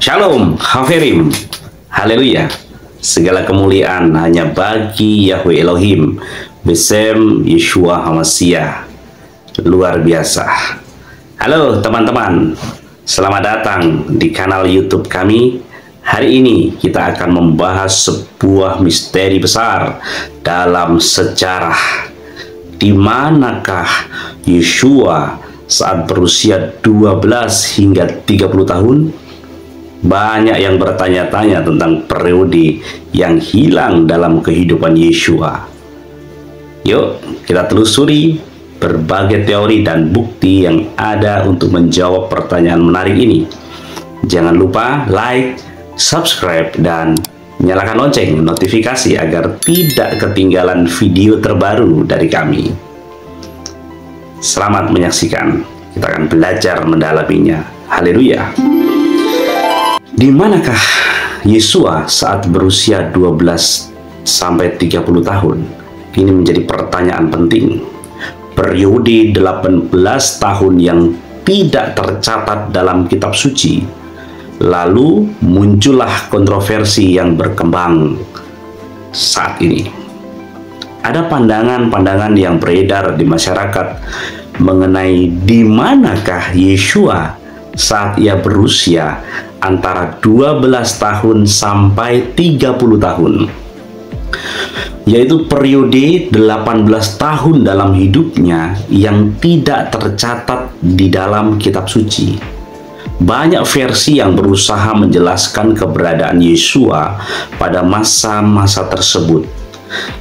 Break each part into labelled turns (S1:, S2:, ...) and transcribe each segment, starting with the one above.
S1: Shalom, Haverim, Haleluya. Segala kemuliaan hanya bagi Yahweh Elohim, Besem Yeshua HaMashiach. Luar biasa. Halo teman-teman, selamat datang di kanal YouTube kami. Hari ini kita akan membahas sebuah misteri besar dalam sejarah. Di manakah Yeshua saat berusia 12 hingga 30 tahun? Banyak yang bertanya-tanya tentang periode yang hilang dalam kehidupan Yeshua. Yuk, kita telusuri berbagai teori dan bukti yang ada untuk menjawab pertanyaan menarik ini. Jangan lupa like, subscribe, dan nyalakan lonceng notifikasi agar tidak ketinggalan video terbaru dari kami. Selamat menyaksikan. Kita akan belajar mendalaminya. Haleluya. Di manakah Yeshua saat berusia 12 sampai 30 tahun? Ini menjadi pertanyaan penting. Periode 18 tahun yang tidak tercatat dalam kitab suci. Lalu muncullah kontroversi yang berkembang saat ini. Ada pandangan-pandangan yang beredar di masyarakat mengenai di manakah Yeshua saat ia berusia antara 12 tahun sampai 30 tahun, yaitu periode 18 tahun dalam hidupnya yang tidak tercatat di dalam kitab suci. Banyak versi yang berusaha menjelaskan keberadaan Yeshua pada masa-masa tersebut.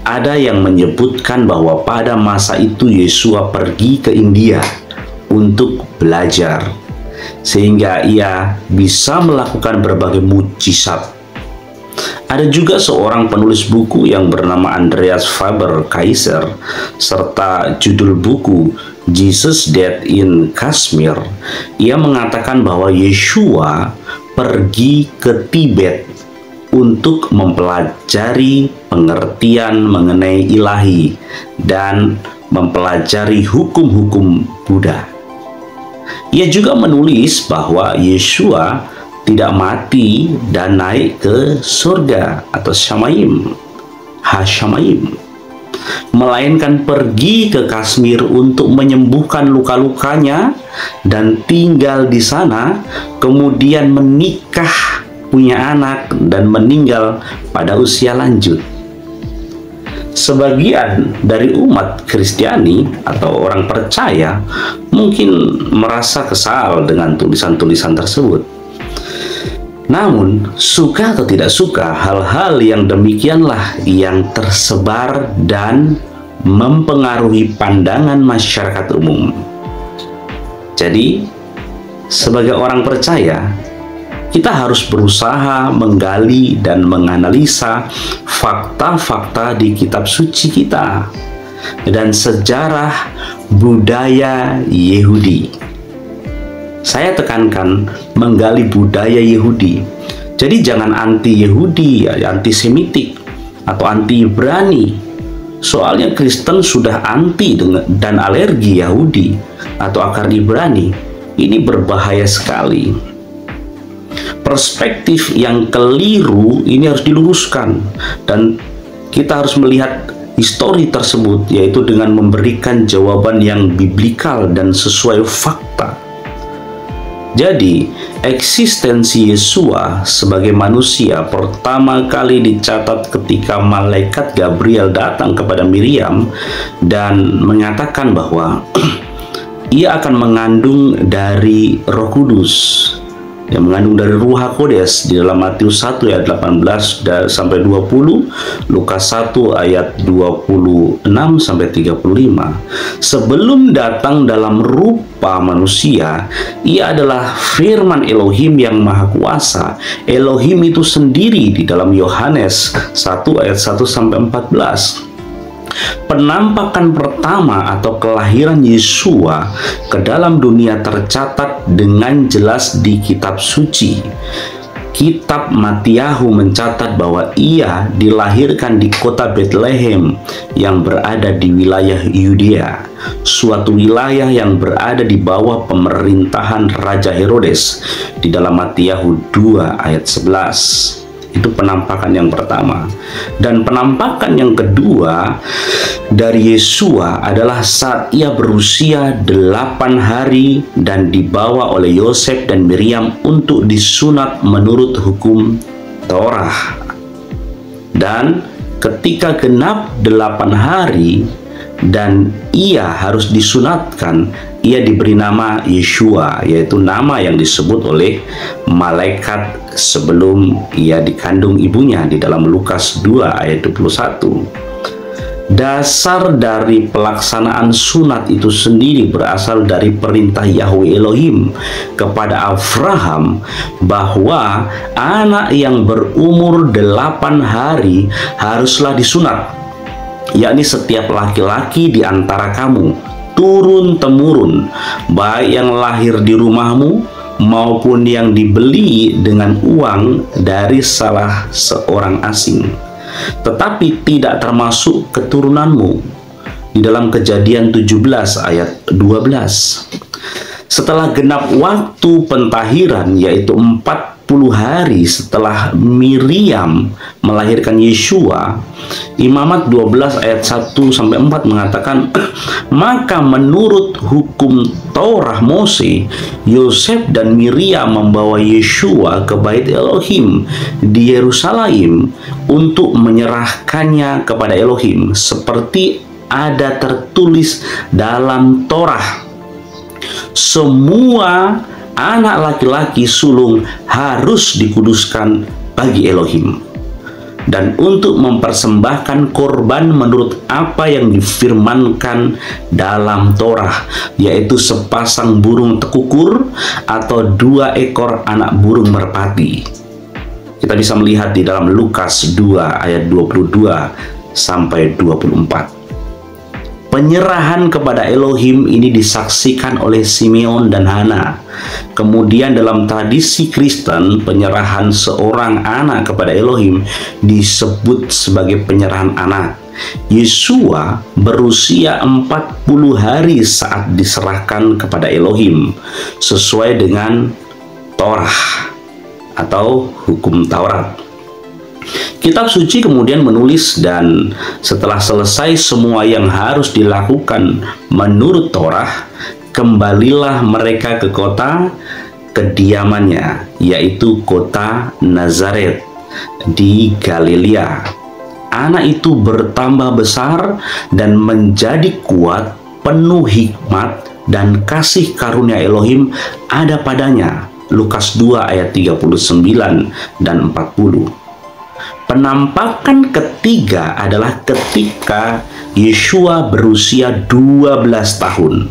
S1: Ada yang menyebutkan bahwa pada masa itu Yeshua pergi ke India untuk belajar, sehingga ia bisa melakukan berbagai mujizat. Ada juga seorang penulis buku yang bernama Andreas Faber-Kaiser, serta judul buku Jesus Dead in Kashmir. Ia mengatakan bahwa Yeshua pergi ke Tibet untuk mempelajari pengertian mengenai ilahi dan mempelajari hukum-hukum Buddha. Ia juga menulis bahwa Yeshua tidak mati dan naik ke surga atau Shamayim, Hashamayim, melainkan pergi ke Kashmir untuk menyembuhkan luka-lukanya dan tinggal di sana, kemudian menikah, punya anak, dan meninggal pada usia lanjut. Sebagian dari umat Kristiani atau orang percaya mungkin merasa kesal dengan tulisan-tulisan tersebut. Namun, suka atau tidak suka, hal-hal yang demikianlah yang tersebar dan mempengaruhi pandangan masyarakat umum. Jadi, sebagai orang percaya, kita harus berusaha menggali dan menganalisa fakta-fakta di kitab suci kita dan sejarah budaya Yahudi. Saya tekankan menggali budaya Yahudi. Jadi jangan anti-Yahudi, anti-Semitik, atau anti-Ibrani. Soalnya Kristen sudah anti dan alergi Yahudi atau akar Ibrani. Ini berbahaya sekali. Perspektif yang keliru ini harus diluruskan, dan kita harus melihat histori tersebut, yaitu dengan memberikan jawaban yang biblikal dan sesuai fakta. Jadi, eksistensi Yeshua sebagai manusia pertama kali dicatat ketika malaikat Gabriel datang kepada Miriam dan mengatakan bahwa ia akan mengandung dari Roh Kudus, yang mengandung dari Ruach HaKodes di dalam Matius 1 ayat 18 sampai 20, Lukas 1 ayat 26 sampai 35. Sebelum datang dalam rupa manusia, ia adalah firman Elohim yang Maha Kuasa. Elohim itu sendiri di dalam Yohanes 1 ayat 1 sampai 14. Penampakan pertama atau kelahiran Yeshua ke dalam dunia tercatat dengan jelas di kitab suci. Kitab Matiahu mencatat bahwa ia dilahirkan di kota Bethlehem yang berada di wilayah Yudea, suatu wilayah yang berada di bawah pemerintahan Raja Herodes, di dalam Matiahu 2 ayat 11. Itu penampakan yang pertama. Dan penampakan yang kedua dari Yesua adalah saat ia berusia 8 hari dan dibawa oleh Yosef dan Miriam untuk disunat menurut hukum Taurat. Dan ketika genap 8 hari dan ia harus disunatkan, ia diberi nama Yeshua, yaitu nama yang disebut oleh malaikat sebelum ia dikandung ibunya di dalam Lukas 2 ayat 21. Dasar dari pelaksanaan sunat itu sendiri berasal dari perintah Yahweh Elohim kepada Abraham bahwa anak yang berumur 8 hari haruslah disunat, yakni setiap laki-laki di antara kamu turun-temurun, baik yang lahir di rumahmu maupun yang dibeli dengan uang dari salah seorang asing, tetapi tidak termasuk keturunanmu. Di dalam Kejadian 17 ayat 12. Setelah genap waktu pentahiran, yaitu 40 hari setelah Miriam melahirkan Yeshua, Imamat 12 ayat 1-4 mengatakan, maka menurut hukum Taurat Mose, Yosef dan Miriam membawa Yeshua ke Bait Elohim di Yerusalem untuk menyerahkannya kepada Elohim, seperti ada tertulis dalam Taurat. Semua anak laki-laki sulung harus dikuduskan bagi Elohim, dan untuk mempersembahkan korban menurut apa yang difirmankan dalam Torah, yaitu sepasang burung tekukur atau 2 ekor anak burung merpati. Kita bisa melihat di dalam Lukas 2 ayat 22-24. Penyerahan kepada Elohim ini disaksikan oleh Simeon dan Hana. Kemudian dalam tradisi Kristen, penyerahan seorang anak kepada Elohim disebut sebagai penyerahan anak. Yesua berusia 40 hari saat diserahkan kepada Elohim sesuai dengan Torah atau hukum Taurat. Kitab suci kemudian menulis, dan setelah selesai semua yang harus dilakukan menurut Torah, kembalilah mereka ke kota kediamannya, yaitu kota Nazaret di Galilea. Anak itu bertambah besar dan menjadi kuat, penuh hikmat dan kasih karunia Elohim ada padanya. Lukas 2 ayat 39 dan 40. Penampakan ketiga adalah ketika Yeshua berusia 12 tahun.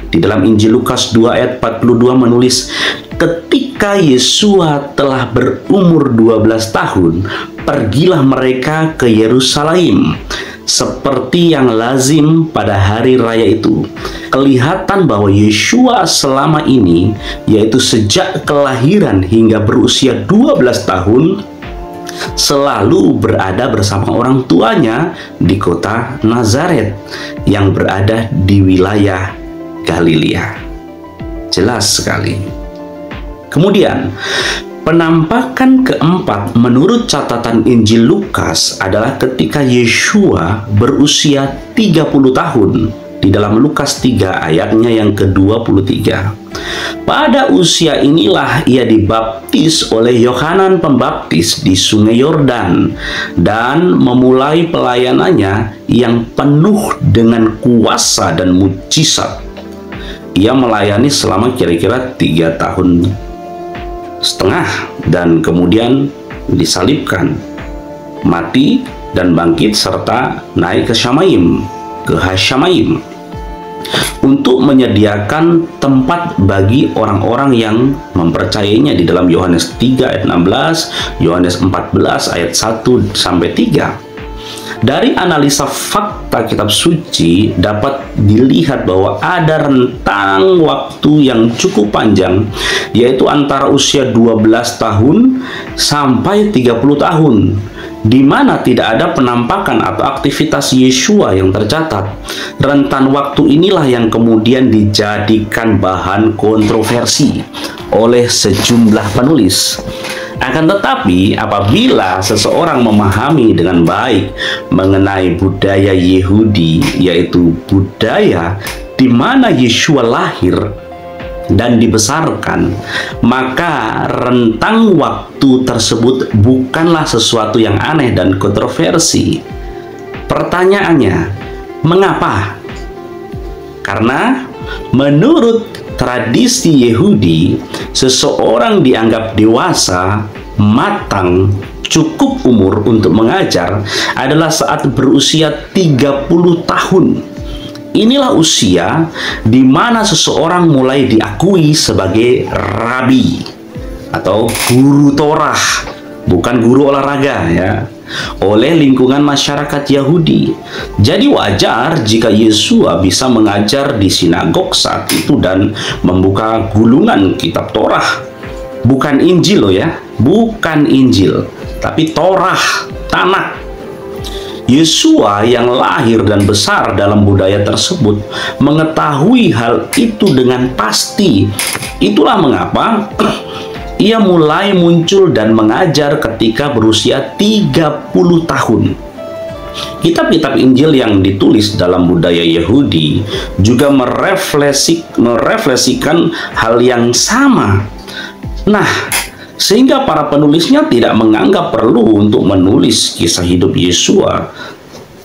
S1: Di dalam Injil Lukas 2 ayat 42 menulis, ketika Yeshua telah berumur 12 tahun, pergilah mereka ke Yerusalem seperti yang lazim pada hari raya itu. Kelihatan bahwa Yeshua selama ini, yaitu sejak kelahiran hingga berusia 12 tahun, selalu berada bersama orang tuanya di kota Nazaret yang berada di wilayah Galilea. Jelas sekali. Kemudian, penampakan keempat menurut catatan Injil Lukas adalah ketika Yeshua berusia 30 tahun di dalam Lukas 3 ayatnya yang ke-23. Pada usia inilah ia dibaptis oleh Yohanan Pembaptis di Sungai Yordan dan memulai pelayanannya yang penuh dengan kuasa dan mujizat. Ia melayani selama kira-kira 3 tahun setengah dan kemudian disalibkan, mati dan bangkit serta naik ke Hasyamaim untuk menyediakan tempat bagi orang-orang yang mempercayainya di dalam Yohanes 3 ayat 16, Yohanes 14 ayat 1-3. Dari analisa fakta kitab suci dapat dilihat bahwa ada rentang waktu yang cukup panjang, yaitu antara usia 12 tahun sampai 30 tahun, di mana tidak ada penampakan atau aktivitas Yeshua yang tercatat. Rentan waktu inilah yang kemudian dijadikan bahan kontroversi oleh sejumlah penulis. Akan tetapi, apabila seseorang memahami dengan baik mengenai budaya Yehudi, yaitu budaya di mana Yeshua lahir dan dibesarkan, maka rentang waktu tersebut bukanlah sesuatu yang aneh dan kontroversi. Pertanyaannya, mengapa? Karena menurut tradisi Yehudi, seseorang dianggap dewasa, matang, cukup umur untuk mengajar adalah saat berusia 30 tahun. Inilah usia di mana seseorang mulai diakui sebagai rabi atau guru Torah, bukan guru olahraga ya, oleh lingkungan masyarakat Yahudi. Jadi wajar jika Yeshua bisa mengajar di sinagog saat itu dan membuka gulungan kitab Torah. Bukan Injil loh ya, bukan Injil, tapi Torah, Tanakh. Yeshua yang lahir dan besar dalam budaya tersebut mengetahui hal itu dengan pasti. Itulah mengapa ia mulai muncul dan mengajar ketika berusia 30 tahun. Kitab-kitab Injil yang ditulis dalam budaya Yahudi juga merefleksikan hal yang sama. Nah, sehingga para penulisnya tidak menganggap perlu untuk menulis kisah hidup Yeshua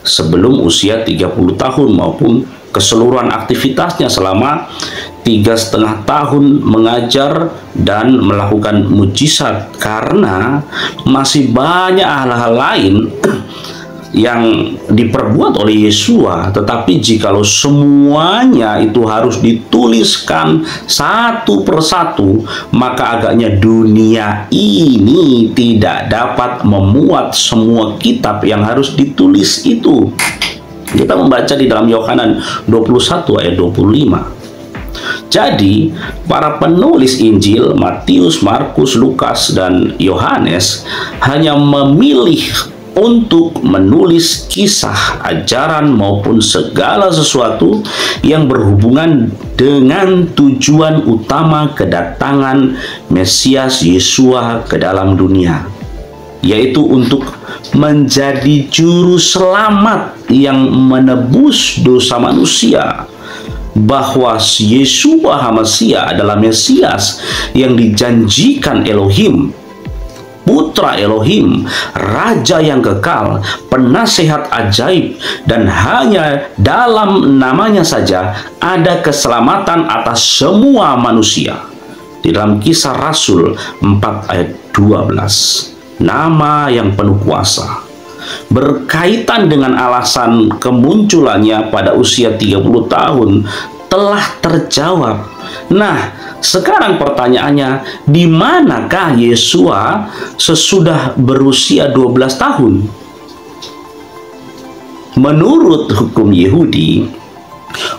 S1: sebelum usia 30 tahun maupun keseluruhan aktivitasnya selama 3,5 tahun mengajar dan melakukan mujizat, karena masih banyak hal-hal lain yang diperbuat oleh Yeshua. Tetapi jikalau semuanya itu harus dituliskan satu persatu, maka agaknya dunia ini tidak dapat memuat semua kitab yang harus ditulis itu. Kita membaca di dalam Yohanan 21 ayat 25. Jadi, para penulis Injil Matius, Markus, Lukas, dan Yohanes hanya memilih untuk menulis kisah, ajaran, maupun segala sesuatu yang berhubungan dengan tujuan utama kedatangan Mesias Yeshua ke dalam dunia, yaitu untuk menjadi juru selamat yang menebus dosa manusia. Bahwa Yeshua HaMashiach adalah Mesias yang dijanjikan Elohim, Putra Elohim, Raja yang kekal, penasehat ajaib, dan hanya dalam namanya saja ada keselamatan atas semua manusia. Di dalam Kisah Rasul 4 ayat 12, nama yang penuh kuasa. Berkaitan dengan alasan kemunculannya pada usia 30 tahun telah terjawab. Nah, sekarang pertanyaannya, di manakah Yeshua sesudah berusia 12 tahun? Menurut hukum Yahudi,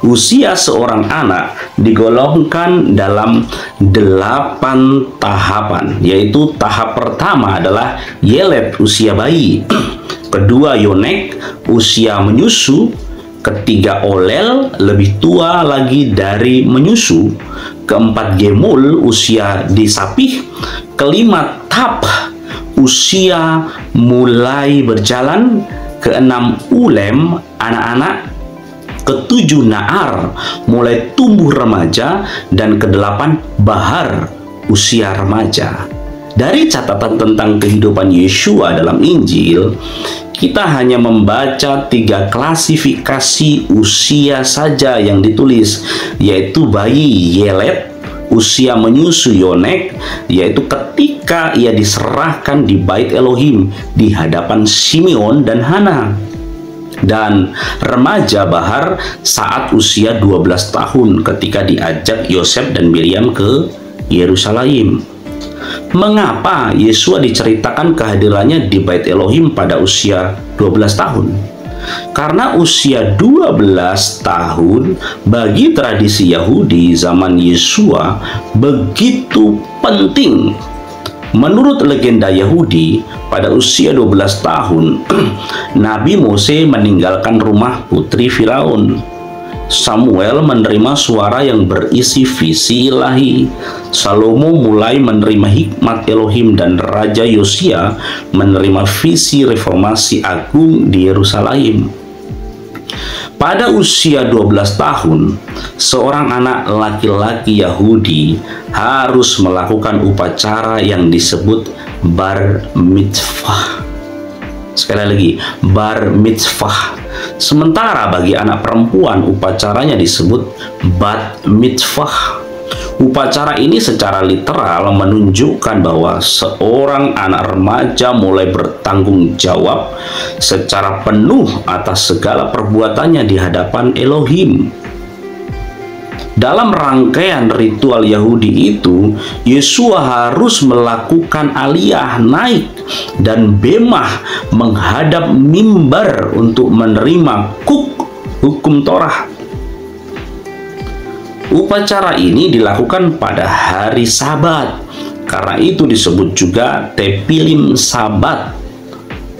S1: usia seorang anak digolongkan dalam 8 tahapan, yaitu tahap pertama adalah Yeled, usia bayi. Kedua, Yonek, usia menyusu. Ketiga, Olel, lebih tua lagi dari menyusu. Keempat, Gemul, usia disapih. Kelima, Tap, usia mulai berjalan. Keenam, Ulem, anak-anak. Ketujuh, Naar, mulai tumbuh remaja. Dan kedelapan, Bahar, usia remaja. Dari catatan tentang kehidupan Yeshua dalam Injil, kita hanya membaca 3 klasifikasi usia saja yang ditulis, yaitu bayi Yeled, usia menyusu Yonek, yaitu ketika ia diserahkan di Bait Elohim di hadapan Simeon dan Hana, dan remaja Bahar saat usia 12 tahun ketika diajak Yosef dan Miriam ke Yerusalem. Mengapa Yesua diceritakan kehadirannya di Bait Elohim pada usia 12 tahun? Karena usia 12 tahun bagi tradisi Yahudi zaman Yesua begitu penting. Menurut legenda Yahudi, pada usia 12 tahun, Nabi Mose meninggalkan rumah putri Firaun. Samuel menerima suara yang berisi visi ilahi. Salomo mulai menerima hikmat Elohim dan Raja Yosia menerima visi reformasi agung di Yerusalem. Pada usia 12 tahun, seorang anak laki-laki Yahudi harus melakukan upacara yang disebut bar mitzvah. Sekali lagi, bar mitzvah. Sementara bagi anak perempuan upacaranya disebut bat mitzvah. Upacara ini secara literal menunjukkan bahwa seorang anak remaja mulai bertanggung jawab secara penuh atas segala perbuatannya di hadapan Elohim. Dalam rangkaian ritual Yahudi itu, Yesua harus melakukan aliyah naik dan bemah menghadap mimbar untuk menerima hukum Torah. Upacara ini dilakukan pada hari Sabat, karena itu disebut juga Tepilim Sabat.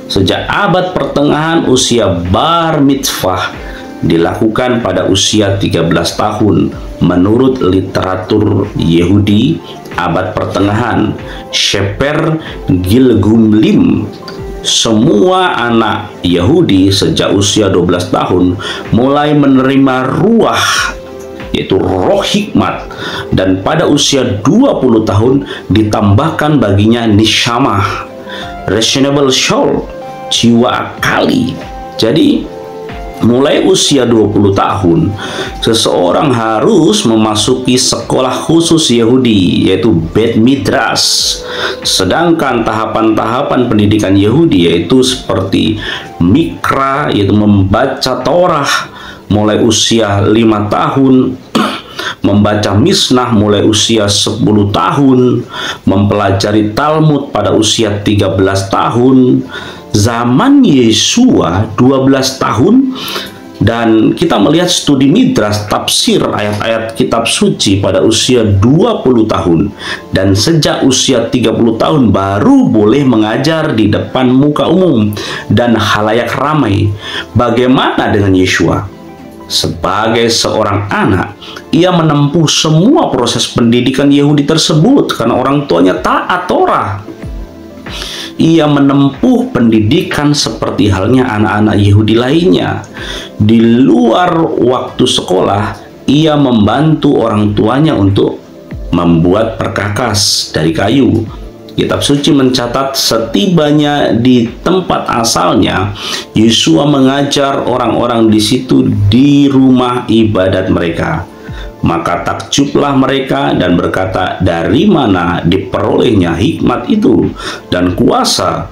S1: Sejak abad pertengahan, usia bar mitzvah dilakukan pada usia 13 tahun menurut literatur Yahudi abad pertengahan, Sheper Gilgumlim. Semua anak Yahudi sejak usia 12 tahun mulai menerima ruah, yaitu roh hikmat, dan pada usia 20 tahun ditambahkan baginya nishamah, reasonable soul, jiwa akali. Jadi mulai usia 20 tahun, seseorang harus memasuki sekolah khusus Yahudi, yaitu Bet Midrash. Sedangkan tahapan-tahapan pendidikan Yahudi yaitu seperti Mikra, yaitu membaca Torah mulai usia 5 tahun, membaca Misnah mulai usia 10 tahun, mempelajari Talmud pada usia 13 tahun. Zaman Yesua 12 tahun, dan kita melihat studi Midrash tafsir ayat-ayat kitab suci pada usia 20 tahun, dan sejak usia 30 tahun baru boleh mengajar di depan muka umum dan halayak ramai. Bagaimana dengan Yesua? Sebagai seorang anak, ia menempuh semua proses pendidikan Yahudi tersebut karena orang tuanya taat Torah. Ia menempuh pendidikan seperti halnya anak-anak Yahudi lainnya. Di luar waktu sekolah, ia membantu orang tuanya untuk membuat perkakas dari kayu. Kitab suci mencatat setibanya di tempat asalnya, Yesua mengajar orang-orang di situ di rumah ibadat mereka. Maka takjublah mereka dan berkata, dari mana diperolehnya hikmat itu dan kuasa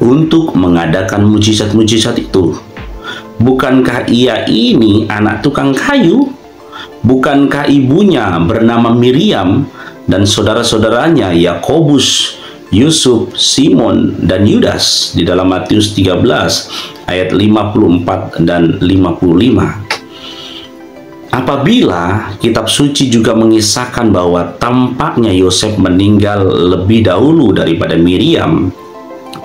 S1: untuk mengadakan mujizat-mujizat itu? Bukankah ia ini anak tukang kayu? Bukankah ibunya bernama Miriam dan saudara-saudaranya Yakobus, Yusuf, Simon, dan Yudas? Di dalam Matius 13 ayat 54 dan 55. Apabila kitab suci juga mengisahkan bahwa tampaknya Yosef meninggal lebih dahulu daripada Miriam,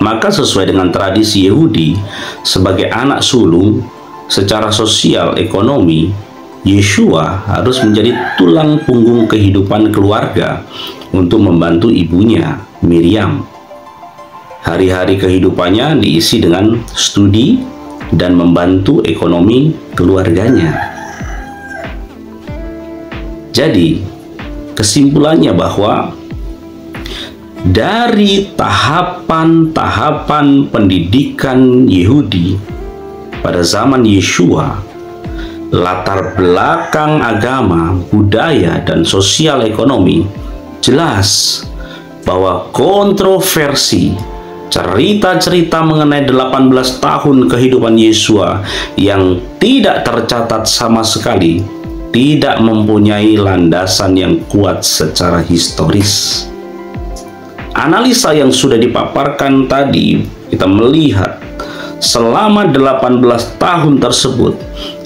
S1: maka sesuai dengan tradisi Yahudi, sebagai anak sulung secara sosial ekonomi, Yesua harus menjadi tulang punggung kehidupan keluarga untuk membantu ibunya, Miriam. Hari-hari kehidupannya diisi dengan studi dan membantu ekonomi keluarganya. Jadi, kesimpulannya bahwa dari tahapan-tahapan pendidikan Yahudi pada zaman Yesua, latar belakang agama, budaya, dan sosial ekonomi, jelas bahwa kontroversi cerita-cerita mengenai 18 tahun kehidupan Yesua yang tidak tercatat sama sekali tidak mempunyai landasan yang kuat secara historis. analisa yang sudah dipaparkan tadi, kita melihat selama 18 tahun tersebut,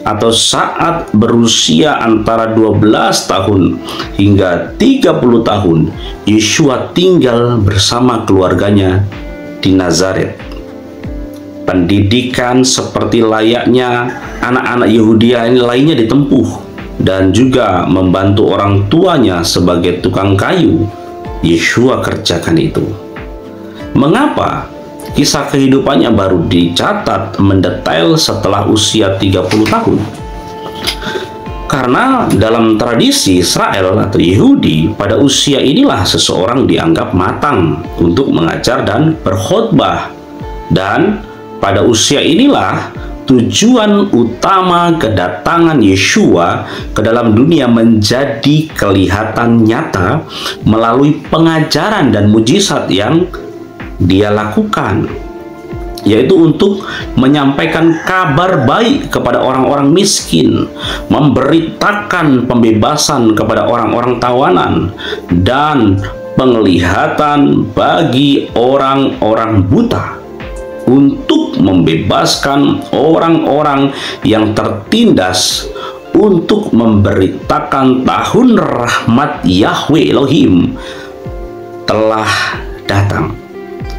S1: atau saat berusia antara 12 tahun hingga 30 tahun, Yeshua tinggal bersama keluarganya di Nazaret. Pendidikan seperti layaknya anak-anak Yahudi lainnya ditempuh, dan juga membantu orang tuanya sebagai tukang kayu. Yeshua kerjakan itu. Mengapa kisah kehidupannya baru dicatat mendetail setelah usia 30 tahun? Karena dalam tradisi Israel atau Yahudi, pada usia inilah seseorang dianggap matang untuk mengajar dan berkhotbah. Dan pada usia inilah tujuan utama kedatangan Yeshua ke dalam dunia menjadi kelihatan nyata melalui pengajaran dan mujizat yang dia lakukan, yaitu untuk menyampaikan kabar baik kepada orang-orang miskin, memberitakan pembebasan kepada orang-orang tawanan, dan penglihatan bagi orang-orang buta, untuk membebaskan orang-orang yang tertindas, untuk memberitakan tahun rahmat Yahweh Elohim telah datang,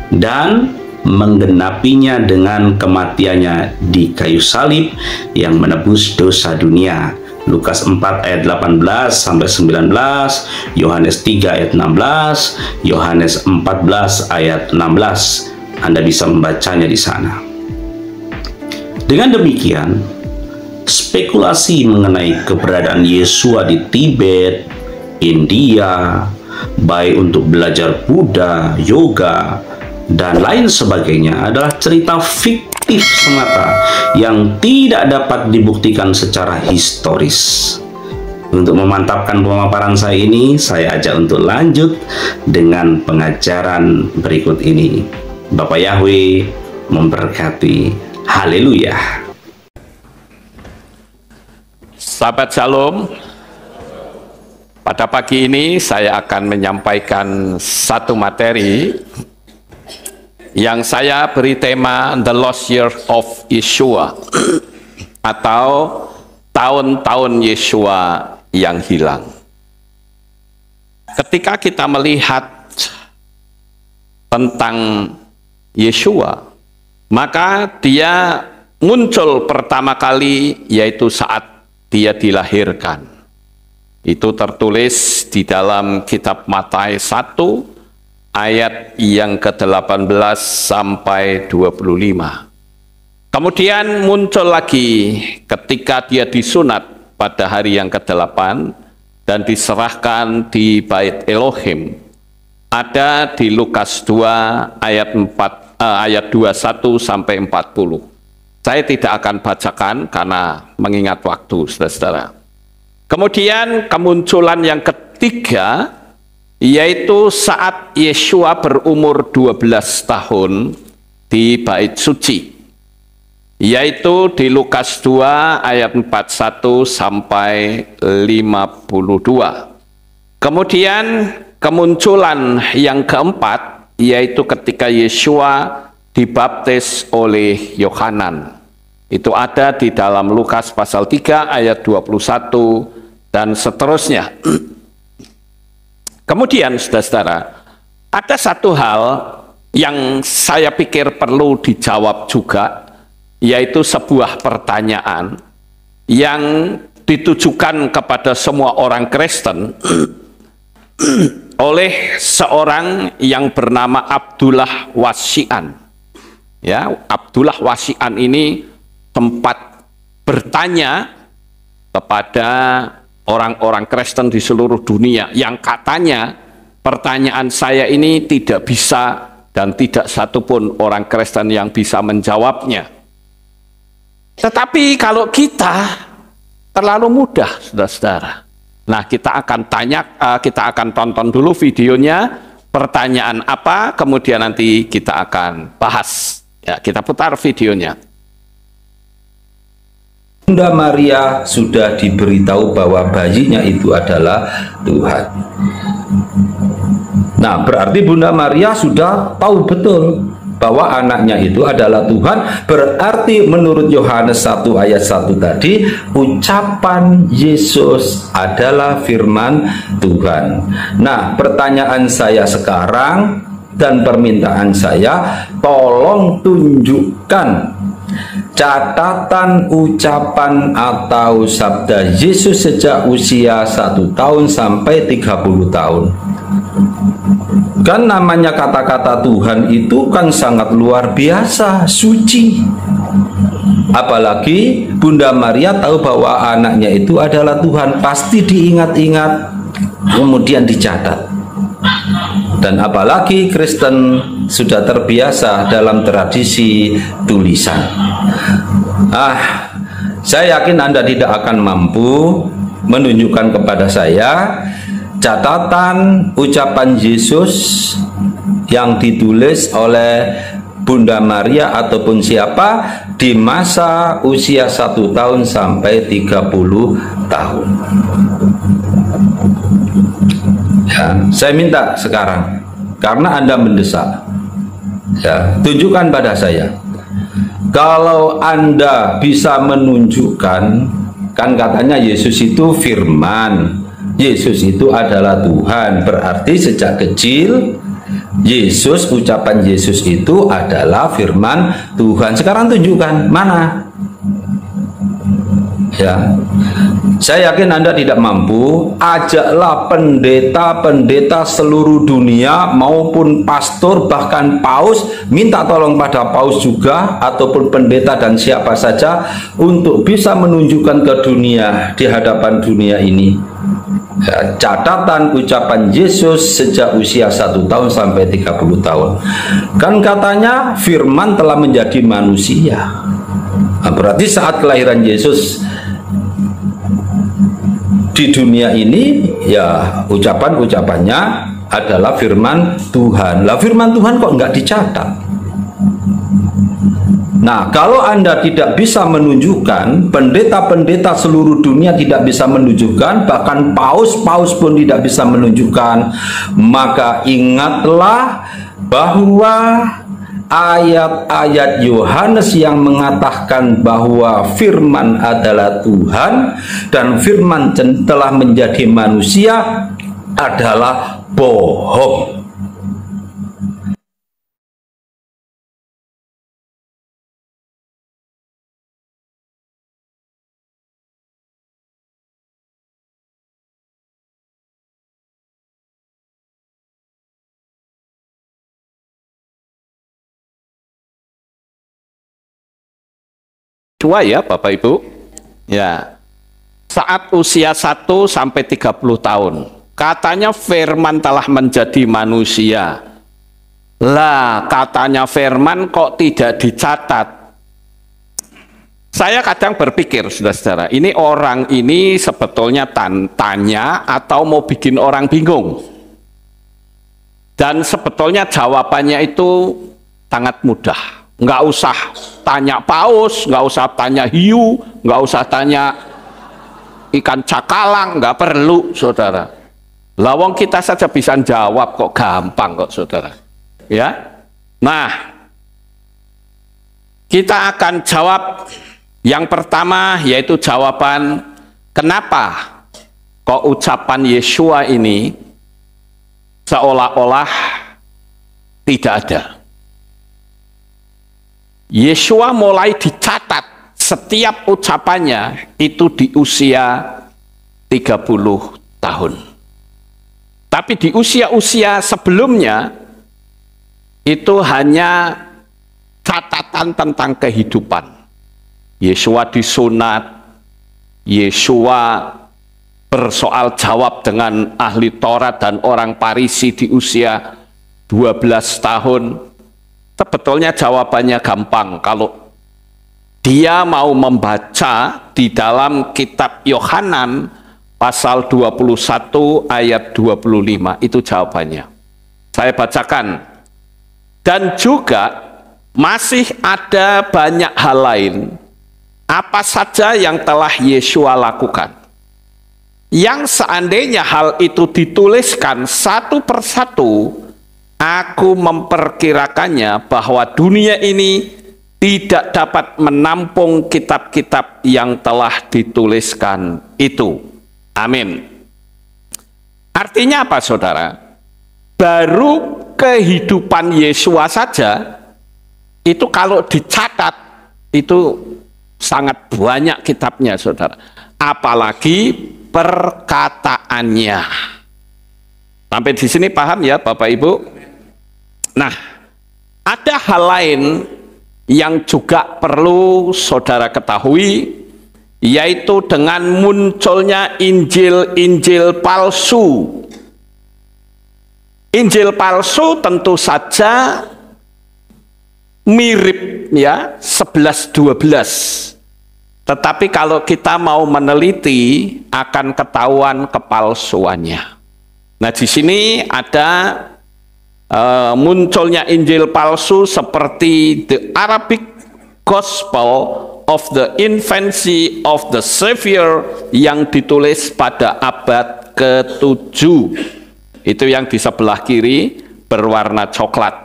S1: dan menggenapinya dengan kematiannya di kayu salib yang menebus dosa dunia. Lukas 4 ayat 18 sampai 19, Yohanes 3 ayat 16, Yohanes 14 ayat 16. Anda bisa membacanya di sana. Dengan demikian, spekulasi mengenai keberadaan Yeshua di Tibet, India, baik untuk belajar Buddha, yoga, dan lain sebagainya adalah cerita fiktif semata yang tidak dapat dibuktikan secara historis. Untuk memantapkan pemaparan saya ini, saya ajak untuk lanjut dengan pengajaran berikut ini. Bapak Yahweh memberkati. Haleluya.
S2: Sahabat Shalom, pada pagi ini saya akan menyampaikan satu materi yang saya beri tema The Lost Year of Yeshua, atau tahun-tahun Yeshua yang hilang. Ketika kita melihat tentang Yeshua, maka dia muncul pertama kali yaitu saat dia dilahirkan. Itu tertulis di dalam kitab Matius 1 ayat yang ke-18 sampai 25. Kemudian muncul lagi ketika dia disunat pada hari yang ke-8 dan diserahkan di Bait Elohim. Ada di Lukas 2 ayat 21 sampai 40. Saya tidak akan bacakan karena mengingat waktu, saudara-saudara. Kemudian kemunculan yang ketiga, yaitu saat Yeshua berumur 12 tahun di Bait Suci, yaitu di Lukas 2 ayat 41 sampai 52. Kemudian kemunculan yang keempat, yaitu ketika Yeshua dibaptis oleh Yohanan. Itu ada di dalam Lukas pasal 3 ayat 21 dan seterusnya. Kemudian saudara-saudara, ada satu hal yang saya pikir perlu dijawab juga, yaitu sebuah pertanyaan yang ditujukan kepada semua orang Kristen oleh seorang yang bernama Abdullah Wasi'an. Ya, Abdullah Wasi'an ini sempat bertanya kepada orang-orang Kristen di seluruh dunia yang katanya pertanyaan saya ini tidak bisa dan tidak satupun orang Kristen yang bisa menjawabnya. Tetapi kalau kita terlalu mudah, saudara-saudara. Nah, kita akan tonton dulu videonya, pertanyaan apa, kemudian nanti kita akan bahas. Ya, kita putar videonya.
S3: Bunda Maria sudah diberitahu bahwa bayinya itu adalah Tuhan. Nah, berarti Bunda Maria sudah tahu betul bahwa anaknya itu adalah Tuhan. Berarti menurut Yohanes 1 ayat 1 tadi, ucapan Yesus adalah firman Tuhan. Nah, pertanyaan saya sekarang dan permintaan saya, tolong tunjukkan catatan ucapan atau sabda Yesus sejak usia 1 tahun sampai 30 tahun. Kan namanya kata-kata Tuhan itu kan sangat luar biasa, suci. Apalagi Bunda Maria tahu bahwa anaknya itu adalah Tuhan, pasti diingat-ingat, kemudian dicatat. Dan apalagi Kristen sudah terbiasa dalam tradisi tulisan. Saya yakin Anda tidak akan mampu menunjukkan kepada saya catatan ucapan Yesus yang ditulis oleh Bunda Maria ataupun siapa di masa usia 1 tahun sampai 30 tahun. Ya, saya minta sekarang, karena Anda mendesak, ya, tunjukkan pada saya. Kalau Anda bisa menunjukkan, kan katanya Yesus itu firman, Yesus itu adalah Tuhan, berarti sejak kecil Yesus, ucapan Yesus itu adalah firman Tuhan. Sekarang tunjukkan mana? Ya, saya yakin Anda tidak mampu. Ajaklah pendeta-pendeta seluruh dunia maupun pastor, bahkan paus, minta tolong pada paus juga ataupun pendeta dan siapa saja untuk bisa menunjukkan ke dunia, di hadapan dunia ini, ya, catatan ucapan Yesus sejak usia 1 tahun sampai 30 tahun. Kan katanya firman telah menjadi manusia. Nah, berarti saat kelahiran Yesus di dunia ini, ya, ucapan-ucapannya adalah firman Tuhan. Lah, firman Tuhan kok nggak dicatat? Nah, kalau Anda tidak bisa menunjukkan, pendeta-pendeta seluruh dunia tidak bisa menunjukkan, bahkan paus-paus pun tidak bisa menunjukkan, maka ingatlah bahwa ayat-ayat Yohanes yang mengatakan bahwa firman adalah Tuhan dan firman telah menjadi manusia adalah bohong.
S2: Dua ya Bapak Ibu, ya, saat usia 1 sampai 30 tahun, katanya firman telah menjadi manusia. Lah, katanya firman kok tidak dicatat? Saya kadang berpikir, saudara-saudara, ini orang ini sebetulnya tanya atau mau bikin orang bingung. Dan sebetulnya jawabannya itu sangat mudah. Nggak usah tanya paus, nggak usah tanya hiu, nggak usah tanya ikan cakalang, nggak perlu, saudara. Lawang kita saja bisa jawab kok, gampang kok, saudara. Ya, nah, kita akan jawab yang pertama, yaitu jawaban kenapa kok ucapan Yeshua ini seolah-olah tidak ada. Yeshua mulai dicatat setiap ucapannya itu di usia 30 tahun. Tapi di usia-usia sebelumnya itu hanya catatan tentang kehidupan. Yeshua disunat, Yeshua bersoal jawab dengan ahli Taurat dan orang Farisi di usia 12 tahun. Sebetulnya jawabannya gampang kalau dia mau membaca di dalam kitab Yohanan pasal 21 ayat 25, itu jawabannya. Saya bacakan. Dan juga masih ada banyak hal lain, apa saja yang telah Yeshua lakukan. yang seandainya hal itu dituliskan satu persatu, aku memperkirakannya bahwa dunia ini tidak dapat menampung kitab-kitab yang telah dituliskan itu. Amin. Artinya apa, saudara? Baru kehidupan Yesua saja, itu kalau dicatat, itu sangat banyak kitabnya, saudara. Apalagi perkataannya. Sampai di sini paham ya, Bapak Ibu? Nah, ada hal lain yang juga perlu saudara ketahui, yaitu dengan munculnya Injil-Injil palsu. Injil palsu tentu saja mirip ya 11-12. Tetapi kalau kita mau meneliti akan ketahuan kepalsuannya. Nah, di sini ada munculnya Injil palsu seperti the Arabic Gospel of the Infancy of the Savior yang ditulis pada abad ke-7. Itu yang di sebelah kiri berwarna coklat.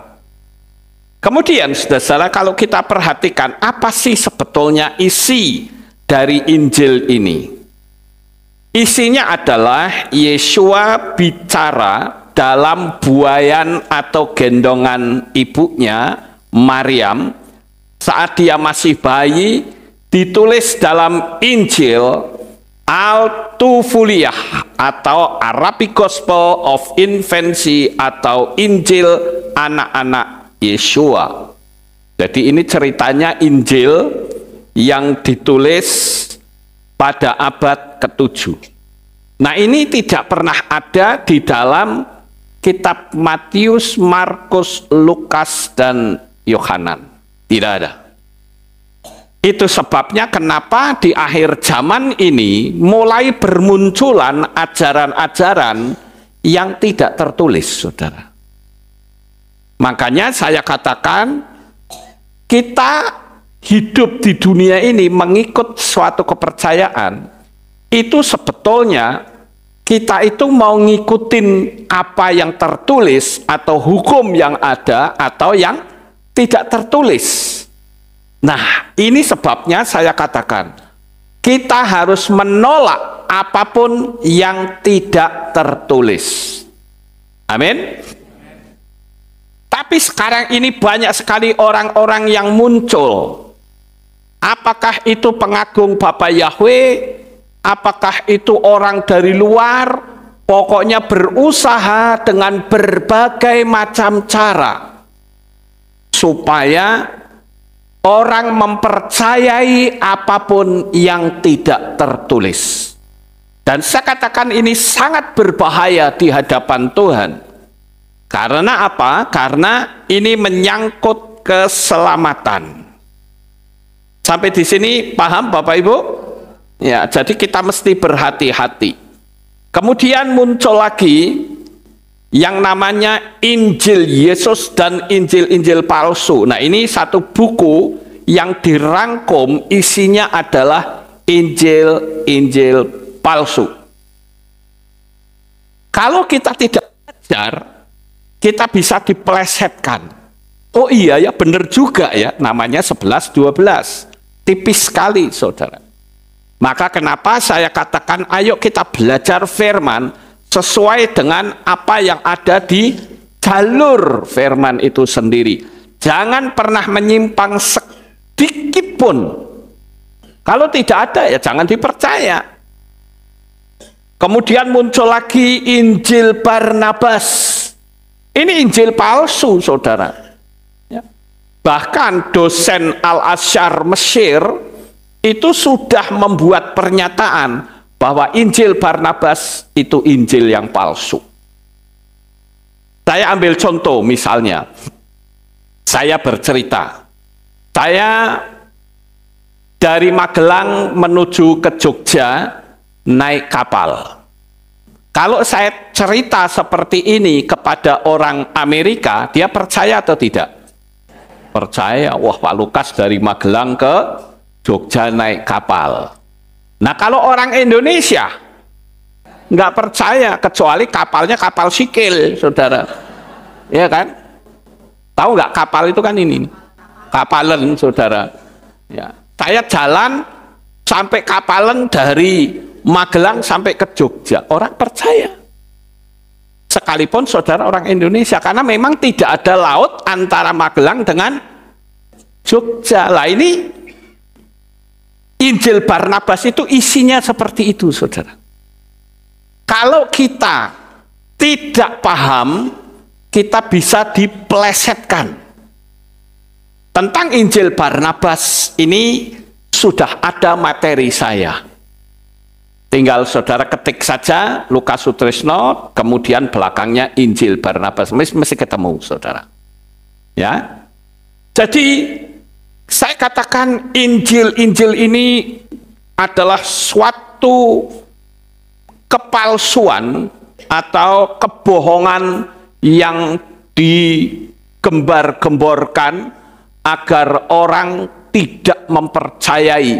S2: Kemudian, saudara, kalau kita perhatikan apa sih sebetulnya isi dari Injil ini? Isinya adalah Yesua bicara dalam buayan atau gendongan ibunya, Maryam, saat dia masih bayi. Ditulis dalam Injil Al-Tufuliyah atau Arabic Gospel of Infancy atau Injil anak-anak Yesua. Jadi ini ceritanya Injil yang ditulis pada abad ke-7. Nah, ini tidak pernah ada di dalam kitab Matius, Markus, Lukas, dan Yohanan. Tidak ada. Itu sebabnya kenapa di akhir zaman ini mulai bermunculan ajaran-ajaran yang tidak tertulis, saudara. Makanya saya katakan, kita hidup di dunia ini mengikut suatu kepercayaan, itu sebetulnya kita itu mau ngikutin apa yang tertulis atau hukum yang ada atau yang tidak tertulis. Nah, ini sebabnya saya katakan, kita harus menolak apapun yang tidak tertulis. Amin. Tapi sekarang ini banyak sekali orang-orang yang muncul. Apakah itu pengagung Bapak Yahweh? Apakah itu orang dari luar? Pokoknya berusaha dengan berbagai macam cara supaya orang mempercayai apapun yang tidak tertulis. Dan saya katakan ini sangat berbahaya di hadapan Tuhan. Karena apa? Karena ini menyangkut keselamatan. Sampai di sini paham Bapak Ibu? Ya, jadi kita mesti berhati-hati. Kemudian muncul lagi yang namanya Injil Yesus dan Injil-Injil palsu. Nah, ini satu buku yang dirangkum isinya adalah Injil-Injil palsu. Kalau kita tidak belajar, kita bisa dipelesetkan. Oh iya ya, benar juga ya, namanya 11-12. Tipis sekali, saudara. Maka kenapa saya katakan, ayo kita belajar firman sesuai dengan apa yang ada di jalur firman itu sendiri. Jangan pernah menyimpang sedikit pun. Kalau tidak ada, ya jangan dipercaya. Kemudian muncul lagi Injil Barnabas. Ini Injil palsu, saudara. Ya. Bahkan dosen Al-Azhar Mesir itu sudah membuat pernyataan bahwa Injil Barnabas itu Injil yang palsu. Saya ambil contoh, misalnya, saya bercerita, saya dari Magelang menuju ke Jogja naik kapal. Kalau saya cerita seperti ini kepada orang Amerika, dia percaya atau tidak? Percaya. Wah, Pak Lukas dari Magelang ke Jogja naik kapal. Nah, kalau orang Indonesia, nggak percaya, kecuali kapalnya kapal sikil, saudara. Ya kan? Tahu nggak kapal itu kan ini? Kapalen, saudara. Ya. Saya jalan sampai Kapalen dari Magelang sampai ke Jogja. Orang percaya. Sekalipun saudara orang Indonesia, karena memang tidak ada laut antara Magelang dengan Jogja. Lah ini Injil Barnabas itu isinya seperti itu, saudara. Kalau kita tidak paham, kita bisa dipelesetkan. Tentang Injil Barnabas ini sudah ada materi saya. Tinggal saudara ketik saja Lukas Sutrisno, kemudian belakangnya Injil Barnabas, mesti ketemu, saudara. Ya. Jadi saya katakan Injil ini adalah suatu kepalsuan atau kebohongan yang digembar-gemborkan agar orang tidak mempercayai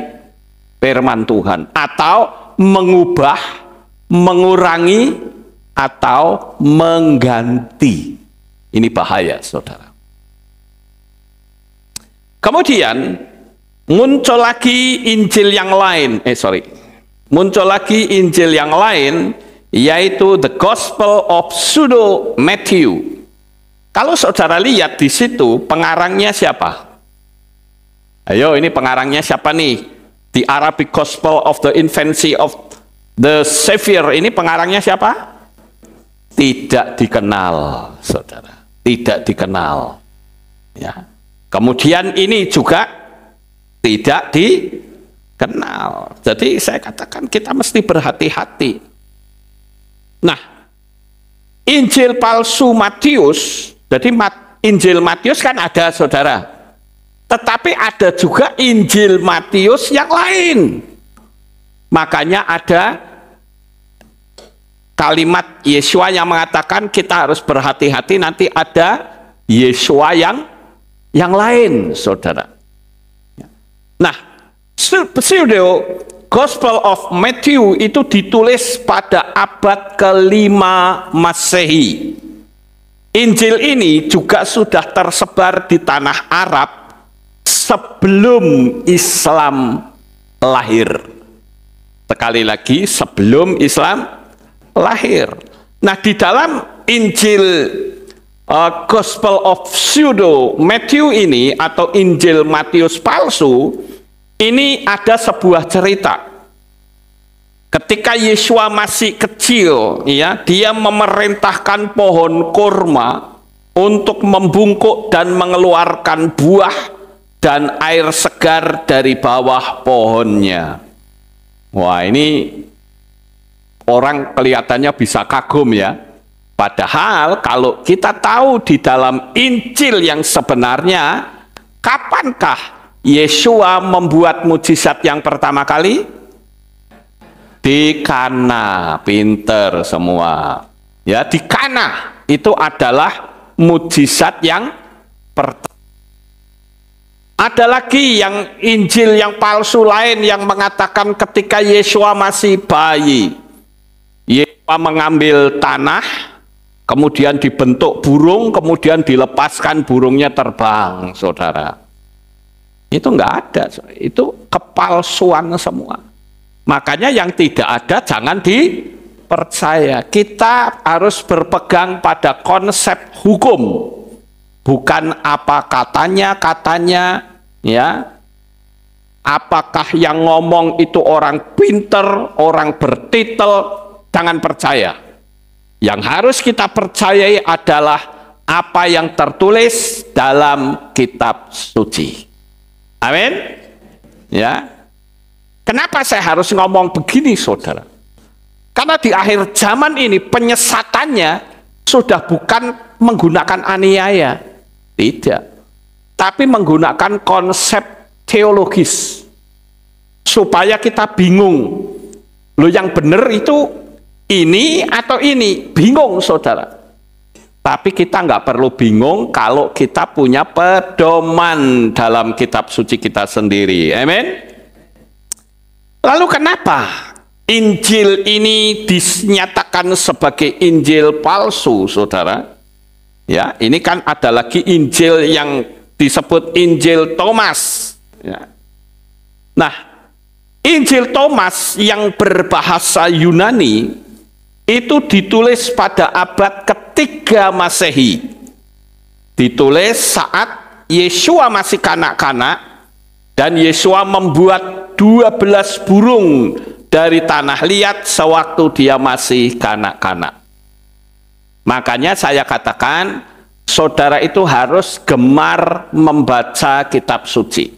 S2: firman Tuhan atau mengubah, mengurangi atau mengganti. Ini bahaya, saudara. Kemudian muncul lagi Injil yang lain, muncul lagi Injil yang lain, yaitu the Gospel of Pseudo Matthew. Kalau saudara lihat di situ, pengarangnya siapa? Ayo, ini pengarangnya siapa nih? The Arabic Gospel of the Infancy of the Savior, ini pengarangnya siapa? Tidak dikenal, saudara. Tidak dikenal. Ya. Kemudian ini juga tidak dikenal. Jadi saya katakan kita mesti berhati-hati. Nah, Injil palsu Matius, jadi Injil Matius kan ada, saudara. Tetapi ada juga Injil Matius yang lain. Makanya ada kalimat Yesua yang mengatakan kita harus berhati-hati, nanti ada Yesua yang lain, saudara. Nah, Pseudo Gospel of Matthew itu ditulis pada abad ke-5 Masehi. Injil ini juga sudah tersebar di tanah Arab sebelum Islam lahir. Sekali lagi, sebelum Islam lahir. Nah, di dalam Injil Gospel of Pseudo Matthew ini atau Injil Matius palsu ini ada sebuah cerita. Ketika Yesua masih kecil, ya, dia memerintahkan pohon kurma untuk membungkuk dan mengeluarkan buah dan air segar dari bawah pohonnya. Wah, ini orang kelihatannya bisa kagum, ya. Padahal kalau kita tahu di dalam Injil yang sebenarnya, kapankah Yesua membuat mujizat yang pertama kali? Di Kana. Pinter semua. Ya, di Kana itu adalah mujizat yang pertama. Ada lagi yang Injil yang palsu lain yang mengatakan ketika Yesua masih bayi, Yesua mengambil tanah, kemudian dibentuk burung, kemudian dilepaskan burungnya terbang, saudara. Itu enggak ada, itu kepalsuan semua. Makanya yang tidak ada jangan dipercaya. Kita harus berpegang pada konsep hukum, bukan apa katanya, ya. Apakah yang ngomong itu orang pinter, orang bertitel, jangan percaya. Yang harus kita percayai adalah apa yang tertulis dalam kitab suci. Amin. Ya. Kenapa saya harus ngomong begini, saudara? Karena di akhir zaman ini penyesatannya sudah bukan menggunakan aniaya, tidak, tapi menggunakan konsep teologis supaya kita bingung. Loh, yang benar itu ini atau ini? Bingung, saudara. Tapi kita nggak perlu bingung kalau kita punya pedoman dalam kitab suci kita sendiri. Amin. Lalu kenapa Injil ini dinyatakan sebagai Injil palsu, saudara. Ya, ini kan ada lagi Injil yang disebut Injil Thomas. Ya. Nah, Injil Thomas yang berbahasa Yunani itu ditulis pada abad ketiga Masehi. Ditulis saat Yesua masih kanak-kanak dan Yesua membuat 12 burung dari tanah liat sewaktu dia masih kanak-kanak. Makanya saya katakan, saudara itu harus gemar membaca kitab suci.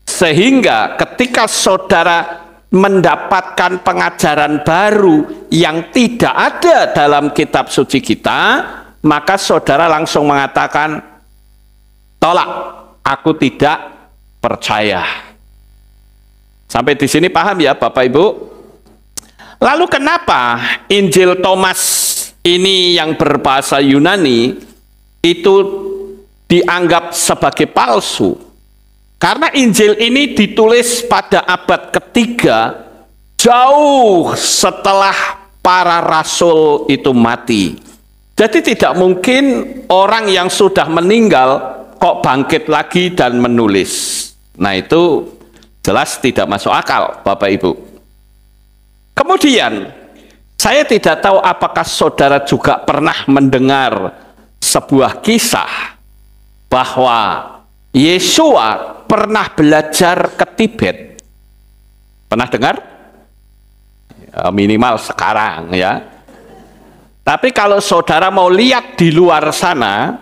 S2: Sehingga ketika saudara mendapatkan pengajaran baru yang tidak ada dalam kitab suci kita, maka saudara langsung mengatakan, tolak, aku tidak percaya. Sampai di sini paham ya Bapak Ibu? Lalu kenapa Injil Thomas ini yang berbahasa Yunani itu dianggap sebagai palsu? Karena Injil ini ditulis pada abad ketiga, jauh setelah para rasul itu mati. Jadi tidak mungkin orang yang sudah meninggal kok bangkit lagi dan menulis. Nah, itu jelas tidak masuk akal, Bapak Ibu. Kemudian, saya tidak tahu apakah saudara juga pernah mendengar sebuah kisah bahwa Yesua pernah belajar ke Tibet. Pernah dengar? Ya, minimal sekarang ya. Tapi kalau saudara mau lihat di luar sana,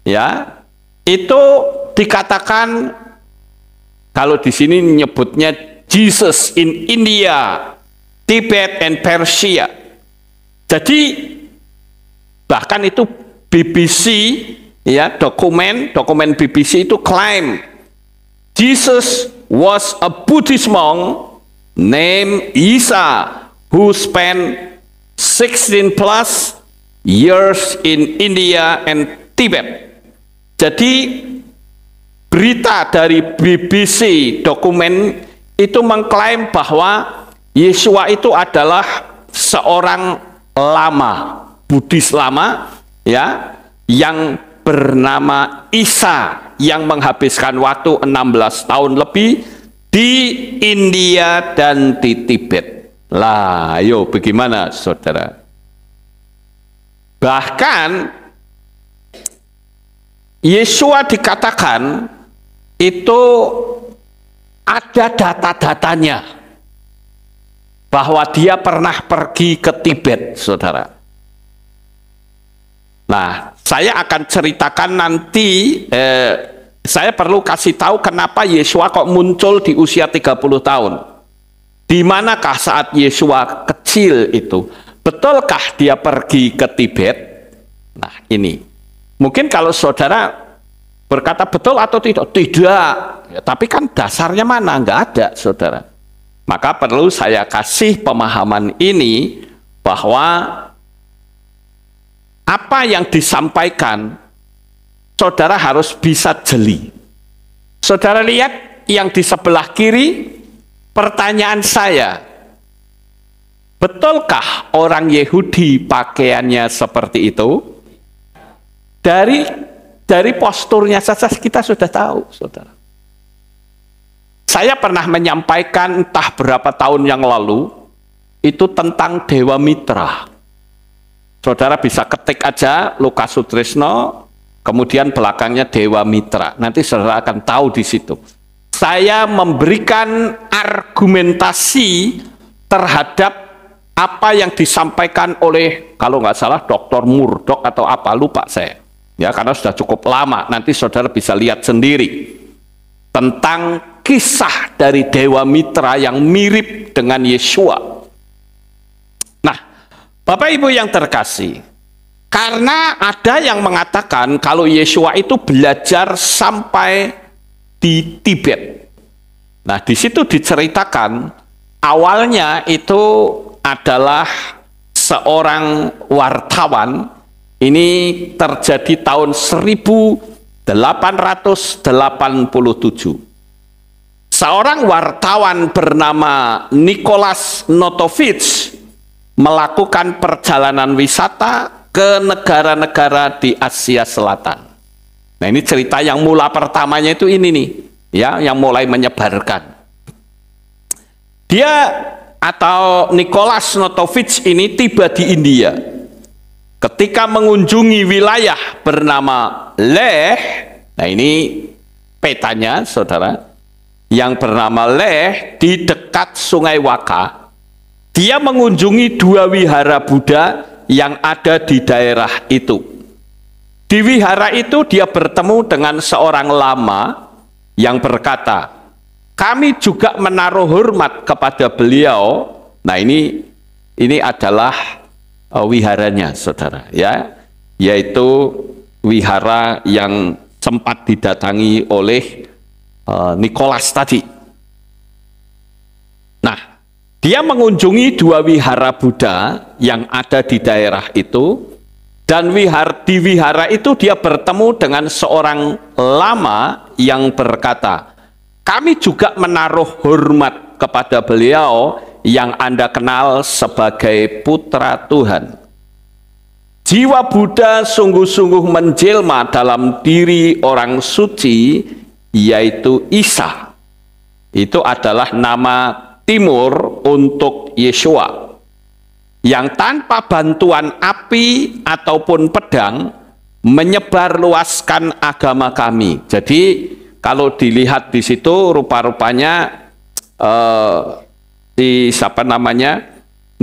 S2: ya, itu dikatakan, kalau di sini nyebutnya Jesus in India, Tibet and Persia. Jadi bahkan itu BBC, ya, dokumen BBC itu klaim Jesus was a Buddhist monk named Isa who spent 16 plus years in India and Tibet. Jadi berita dari BBC dokumen itu mengklaim bahwa Yesua itu adalah seorang lama, Buddhis lama, ya, yang bernama Isa, yang menghabiskan waktu 16 tahun lebih di India dan di Tibet. Lah, ayo bagaimana saudara? Bahkan Yesua dikatakan itu ada data-datanya bahwa dia pernah pergi ke Tibet, saudara. Nah, saya akan ceritakan nanti, saya perlu kasih tahu kenapa Yesua kok muncul di usia 30 tahun. Di manakah saat Yesua kecil itu? Betulkah dia pergi ke Tibet? Nah, ini. Mungkin kalau saudara berkata betul atau tidak? Tidak. Ya, tapi kan dasarnya mana? Nggak ada, saudara. Maka perlu saya kasih pemahaman ini bahwa apa yang disampaikan, saudara harus bisa jeli. Saudara lihat yang di sebelah kiri, pertanyaan saya, betulkah orang Yahudi pakaiannya seperti itu? Dari posturnya saja kita sudah tahu, saudara. Saya pernah menyampaikan entah berapa tahun yang lalu, itu tentang Dewa Mitra. Saudara bisa ketik aja Lukas Sutrisno, kemudian belakangnya Dewa Mitra. Nanti saudara akan tahu di situ. Saya memberikan argumentasi terhadap apa yang disampaikan oleh, kalau nggak salah, Dr. Murdoch atau apa, lupa saya. Ya, karena sudah cukup lama, nanti saudara bisa lihat sendiri. Tentang kisah dari Dewa Mitra yang mirip dengan Yesua. Nah, Bapak Ibu yang terkasih, karena ada yang mengatakan kalau Yesua itu belajar sampai di Tibet. Nah, di situ diceritakan awalnya itu adalah seorang wartawan. Ini terjadi tahun 1887. seorang wartawan bernama Nicholas Notovitz melakukan perjalanan wisata ke negara-negara di Asia Selatan. Nah, ini cerita yang mula pertamanya itu ini nih, ya, yang mulai menyebarkan. Dia atau Nicholas Notovitz ini tiba di India. Ketika mengunjungi wilayah bernama Leh, nah ini petanya, saudara, yang bernama Leh di dekat Sungai Waka. Dia mengunjungi 2 wihara Buddha yang ada di daerah itu. Di wihara itu dia bertemu dengan seorang lama yang berkata, kami juga menaruh hormat kepada beliau. Nah, ini adalah wiharanya, saudara, ya, yaitu wihara yang sempat didatangi oleh Nicholas tadi. Nah, dia mengunjungi 2 wihara Buddha yang ada di daerah itu, dan di wihara itu dia bertemu dengan seorang lama yang berkata, kami juga menaruh hormat kepada beliau yang Anda kenal sebagai putra Tuhan. Jiwa Buddha sungguh-sungguh menjelma dalam diri orang suci, yaitu Isa. Itu adalah nama timur untuk Yeshua, yang tanpa bantuan api ataupun pedang menyebarluaskan agama kami. Jadi kalau dilihat di situ rupa-rupanya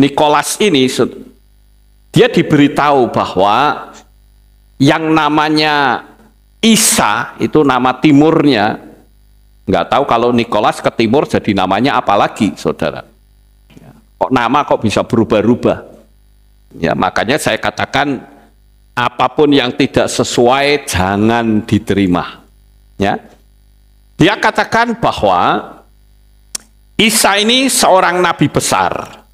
S2: Nicholas ini, dia diberitahu bahwa yang namanya Isa itu nama timurnya. Nggak tahu kalau Nicholas ke timur jadi namanya apa lagi, saudara. Kok nama kok bisa berubah-ubah? Ya, makanya saya katakan apapun yang tidak sesuai jangan diterima. Ya. Dia katakan bahwa Isa ini seorang nabi besar,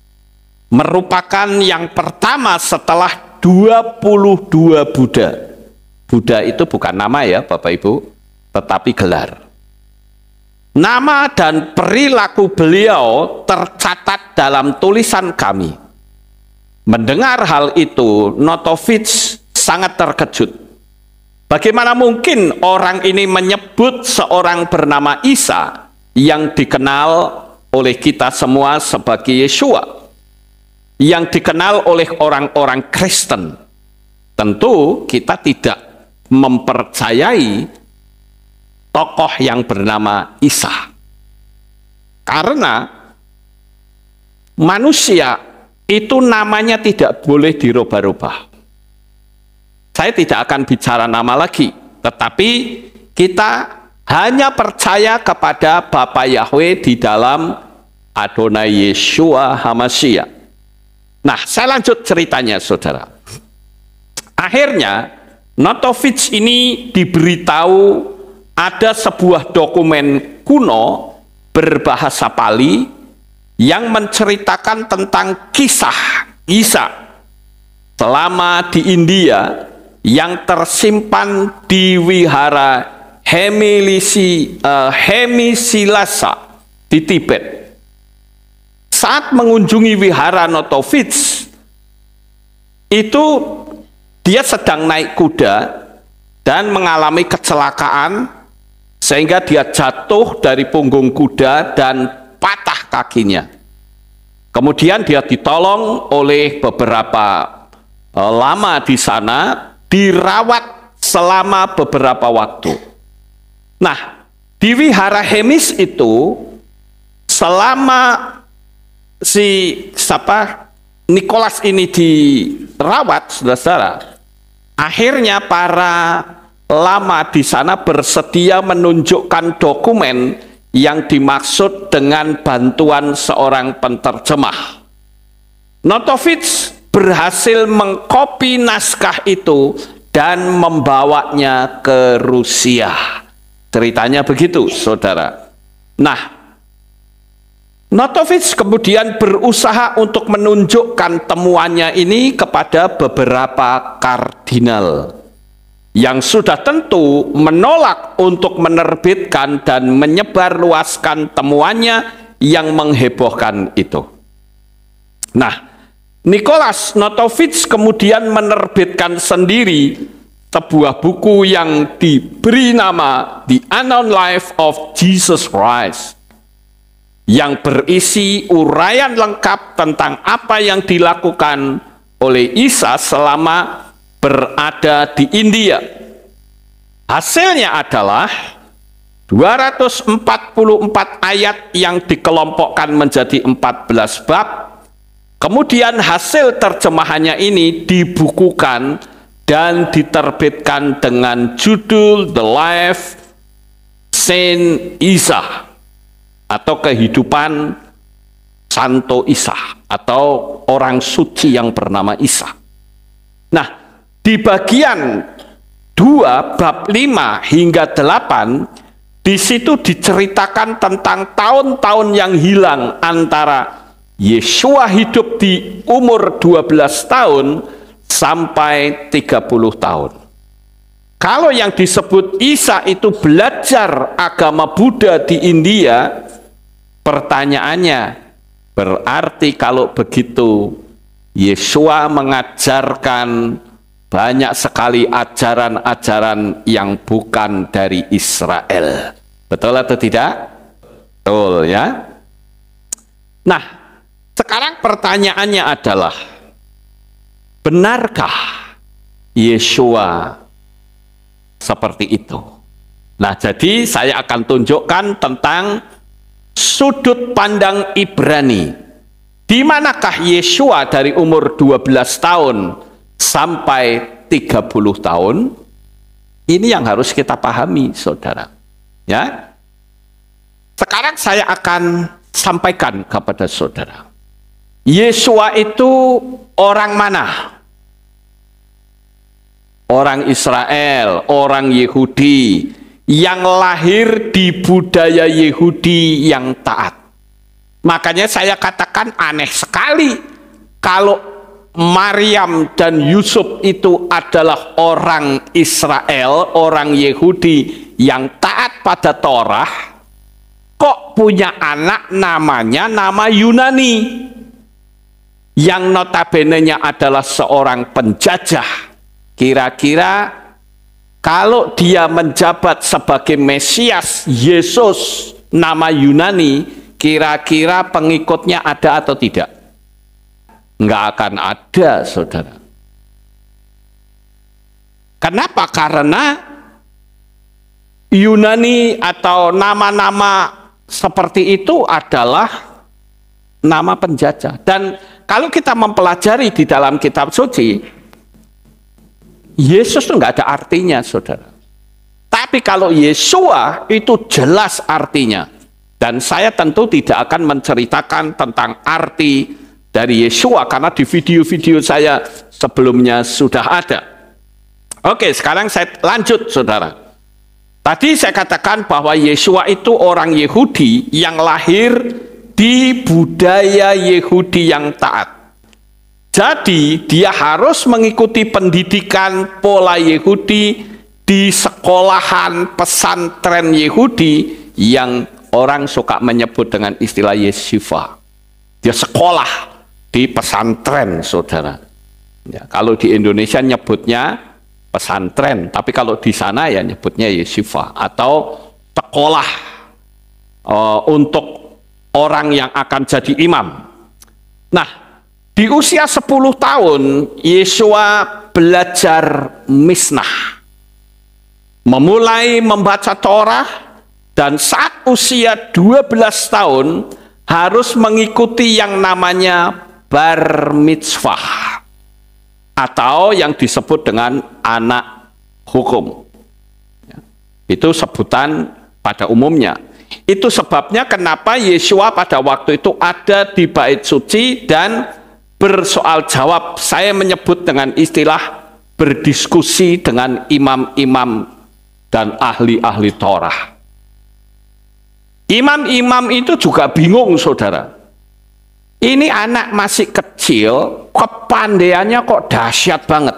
S2: merupakan yang pertama setelah 22 Buddha. Buddha itu bukan nama ya Bapak Ibu, tetapi gelar. Nama dan perilaku beliau tercatat dalam tulisan kami. Mendengar hal itu, Notovitz sangat terkejut. Bagaimana mungkin orang ini menyebut seorang bernama Isa yang dikenal oleh kita semua sebagai Yeshua, yang dikenal oleh orang-orang Kristen? Tentu kita tidak mempercayai tokoh yang bernama Isa, karena manusia itu namanya tidak boleh dirubah-rubah. Saya tidak akan bicara nama lagi, tetapi kita hanya percaya kepada Bapa Yahweh di dalam Adonai Yeshua HaMashiach. Nah, saya lanjut ceritanya, saudara. Akhirnya Notovitz ini diberitahu ada sebuah dokumen kuno berbahasa Pali yang menceritakan tentang kisah Isa selama di India yang tersimpan di wihara Hemisilasa di Tibet. Saat mengunjungi wihara Notovitz itu, dia sedang naik kuda dan mengalami kecelakaan sehingga dia jatuh dari punggung kuda dan patah kakinya. Kemudian dia ditolong oleh beberapa lama di sana, dirawat selama beberapa waktu. Nah, di wihara Hemis itu, selama Nicholas ini dirawat, saudara-saudara, akhirnya para lama di sana bersedia menunjukkan dokumen yang dimaksud dengan bantuan seorang penterjemah. Notovitz berhasil mengkopi naskah itu dan membawanya ke Rusia. Ceritanya begitu, saudara. Nah, Notovitz kemudian berusaha untuk menunjukkan temuannya ini kepada beberapa kardinal yang sudah tentu menolak untuk menerbitkan dan menyebarluaskan temuannya yang menghebohkan itu. Nah, Nicholas Notovitz kemudian menerbitkan sendiri sebuah buku yang diberi nama The Unknown Life of Jesus Christ, yang berisi uraian lengkap tentang apa yang dilakukan oleh Isa selama berada di India. Hasilnya adalah 244 ayat yang dikelompokkan menjadi 14 bab. Kemudian hasil terjemahannya ini dibukukan dan diterbitkan dengan judul The Life Saint Isa, atau kehidupan Santo Isa, atau orang suci yang bernama Isa. Nah, di bagian 2 bab 5 hingga 8, di situ diceritakan tentang tahun-tahun yang hilang antara Yesua hidup di umur 12 tahun sampai 30 tahun. Kalau yang disebut Isa itu belajar agama Buddha di India, pertanyaannya, berarti kalau begitu Yesua mengajarkan banyak sekali ajaran-ajaran yang bukan dari Israel. Betul atau tidak? Betul ya. Nah, sekarang pertanyaannya adalah, benarkah Yesua seperti itu? Nah, jadi saya akan tunjukkan tentang sudut pandang Ibrani. Di manakah Yesua dari umur 12 tahun sampai 30 tahun? Ini yang harus kita pahami, saudara. Ya. Sekarang saya akan sampaikan kepada saudara. Yesua itu orang mana? Orang Israel, orang Yahudi yang lahir di budaya Yahudi yang taat. Makanya saya katakan aneh sekali kalau Maryam dan Yusuf itu adalah orang Israel, orang Yahudi yang taat pada Torah, kok punya anak namanya nama Yunani, yang notabene-nya adalah seorang penjajah. Kira-kira kalau dia menjabat sebagai Mesias Yesus nama Yunani, kira-kira pengikutnya ada atau tidak? Nggak akan ada, saudara. Kenapa? Karena Yunani atau nama-nama seperti itu adalah nama penjajah. Dan kalau kita mempelajari di dalam kitab suci, Yesus itu nggak ada artinya, saudara. Tapi kalau Yesua itu jelas artinya. Dan saya tentu tidak akan menceritakan tentang arti dari Yesua, karena di video-video saya sebelumnya sudah ada. Oke, sekarang saya lanjut, saudara. Tadi saya katakan bahwa Yesua itu orang Yahudi yang lahir di budaya Yahudi yang taat. Jadi dia harus mengikuti pendidikan pola Yahudi di sekolahan pesantren Yahudi yang orang suka menyebut dengan istilah yeshiva. Dia sekolah di pesantren, saudara. Ya, kalau di Indonesia nyebutnya pesantren, tapi kalau di sana ya nyebutnya yeshiva atau sekolah untuk orang yang akan jadi imam. Nah, di usia 10 tahun, Yesua belajar misnah, memulai membaca Torah, dan saat usia 12 tahun harus mengikuti yang namanya bar mitzvah, atau yang disebut dengan anak hukum. Itu sebutan pada umumnya. Itu sebabnya kenapa Yesua pada waktu itu ada di bait suci dan bersoal jawab. Saya menyebut dengan istilah berdiskusi dengan imam-imam dan ahli-ahli Torah. Imam-imam itu juga bingung, saudara. Ini anak masih kecil, kepandaiannya kok dahsyat banget.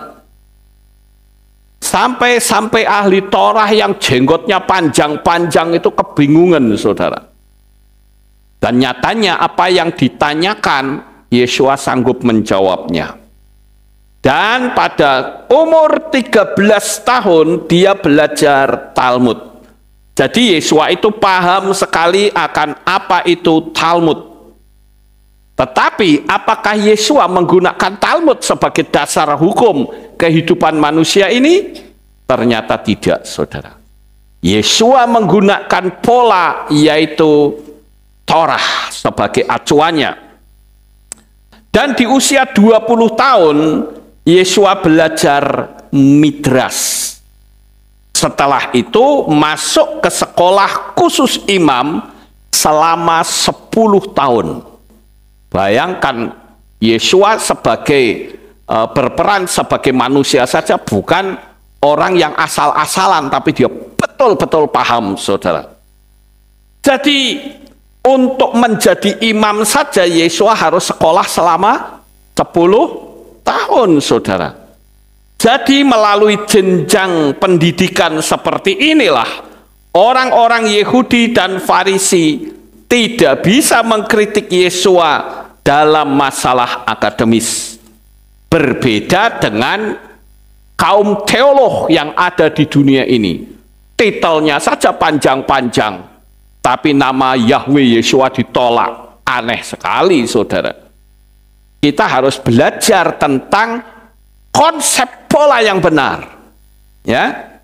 S2: Sampai ahli Torah yang jenggotnya panjang-panjang itu kebingungan, saudara. Dan nyatanya apa yang ditanyakan, Yesua sanggup menjawabnya. Dan pada umur 13 tahun dia belajar Talmud. Jadi Yesua itu paham sekali akan apa itu Talmud. Tetapi apakah Yesua menggunakan Talmud sebagai dasar hukum kehidupan manusia ini? Ternyata tidak, saudara. Yesua menggunakan pola yaitu Torah sebagai acuannya. Dan di usia 20 tahun Yesua belajar Midras. Setelah itu masuk ke sekolah khusus imam selama 10 tahun. Bayangkan Yesua sebagai berperan sebagai manusia saja, bukan orang yang asal-asalan, tapi dia betul-betul paham, saudara. Jadi untuk menjadi imam saja Yesua harus sekolah selama 10 tahun, saudara. Jadi melalui jenjang pendidikan seperti inilah orang-orang Yahudi dan Farisi tidak bisa mengkritik Yesua dalam masalah akademis. Berbeda dengan kaum teolog yang ada di dunia ini. Titelnya saja panjang-panjang, tapi nama Yahweh Yesua ditolak. Aneh sekali, saudara. Kita harus belajar tentang konsep pola yang benar, ya.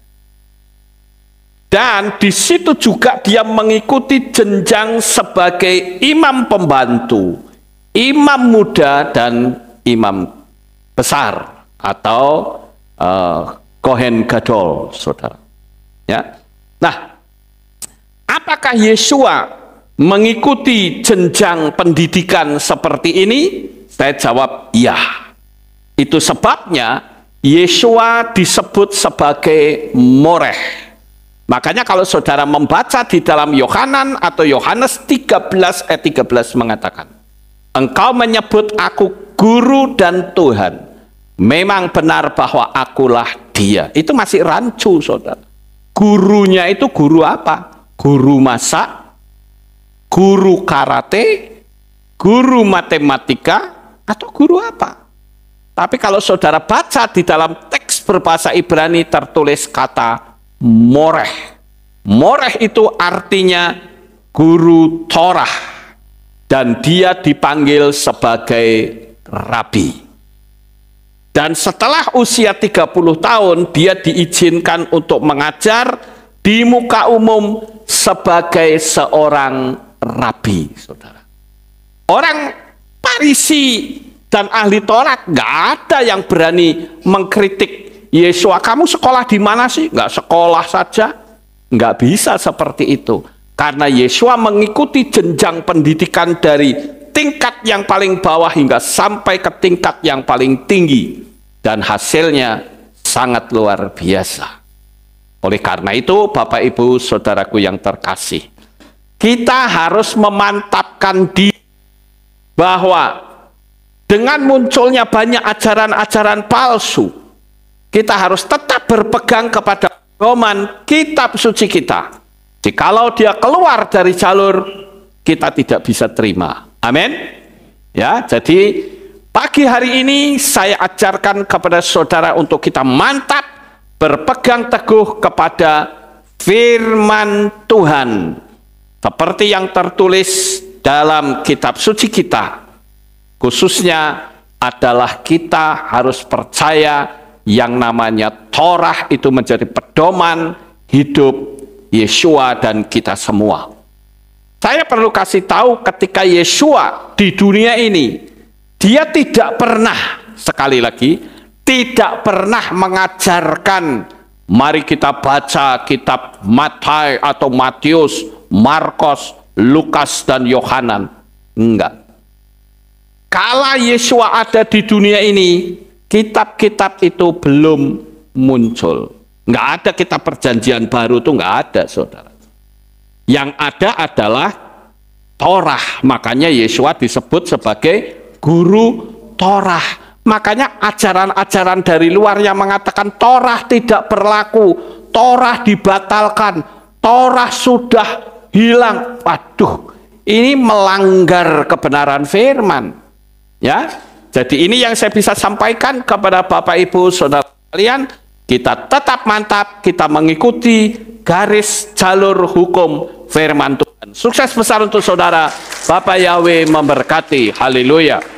S2: Dan di situ juga dia mengikuti jenjang sebagai imam pembantu, imam muda, dan imam besar atau Kohen Gadol, saudara. Ya. Nah, apakah Yesua mengikuti jenjang pendidikan seperti ini? Saya jawab iya. Itu sebabnya Yesua disebut sebagai Moreh. Makanya kalau saudara membaca di dalam Yohanan atau Yohanes 13 ayat 13 mengatakan, engkau menyebut aku guru dan Tuhan. Memang benar bahwa akulah dia. Itu masih rancu, saudara. Gurunya itu guru apa? Guru masak, guru karate, guru matematika, atau guru apa? Tapi kalau saudara baca di dalam teks berbahasa Ibrani tertulis kata Moreh. Moreh itu artinya guru Torah. Dan dia dipanggil sebagai rabi. Dan setelah usia 30 tahun, dia diizinkan untuk mengajar di muka umum sebagai seorang rabi, saudara. Orang Farisi dan ahli Taurat nggak ada yang berani mengkritik Yesua. Kamu sekolah di mana sih? Nggak sekolah saja. Nggak bisa seperti itu. Karena Yesua mengikuti jenjang pendidikan dari tingkat yang paling bawah hingga sampai ke tingkat yang paling tinggi. Dan hasilnya sangat luar biasa. Oleh karena itu, Bapak Ibu Saudaraku yang terkasih, kita harus memantapkan diri bahwa dengan munculnya banyak ajaran-ajaran palsu, kita harus tetap berpegang kepada pedoman kitab suci kita. Jikalau dia keluar dari jalur, kita tidak bisa terima. Amin. Ya, jadi pagi hari ini saya ajarkan kepada saudara untuk kita mantap berpegang teguh kepada firman Tuhan. Seperti yang tertulis dalam kitab suci kita. Khususnya adalah kita harus percaya yang namanya Torah itu menjadi pedoman hidup Yesua dan kita semua. Saya perlu kasih tahu ketika Yesua di dunia ini, dia tidak pernah, sekali lagi, tidak pernah mengajarkan, mari kita baca kitab Matius atau Matius, Markus, Lukas, dan Yohanan. Enggak. Kala Yesua ada di dunia ini, kitab-kitab itu belum muncul. Enggak ada kitab perjanjian baru, itu enggak ada, saudara. Yang ada adalah Torah. Makanya Yesua disebut sebagai guru Torah. Makanya ajaran-ajaran dari luar yang mengatakan Torah tidak berlaku, Torah dibatalkan, Torah sudah hilang. Waduh, ini melanggar kebenaran firman. Ya, jadi ini yang saya bisa sampaikan kepada Bapak Ibu Saudara sekalian. Kita tetap mantap, kita mengikuti garis jalur hukum firman Tuhan. Sukses besar untuk saudara. Bapak Yahweh memberkati. Haleluya.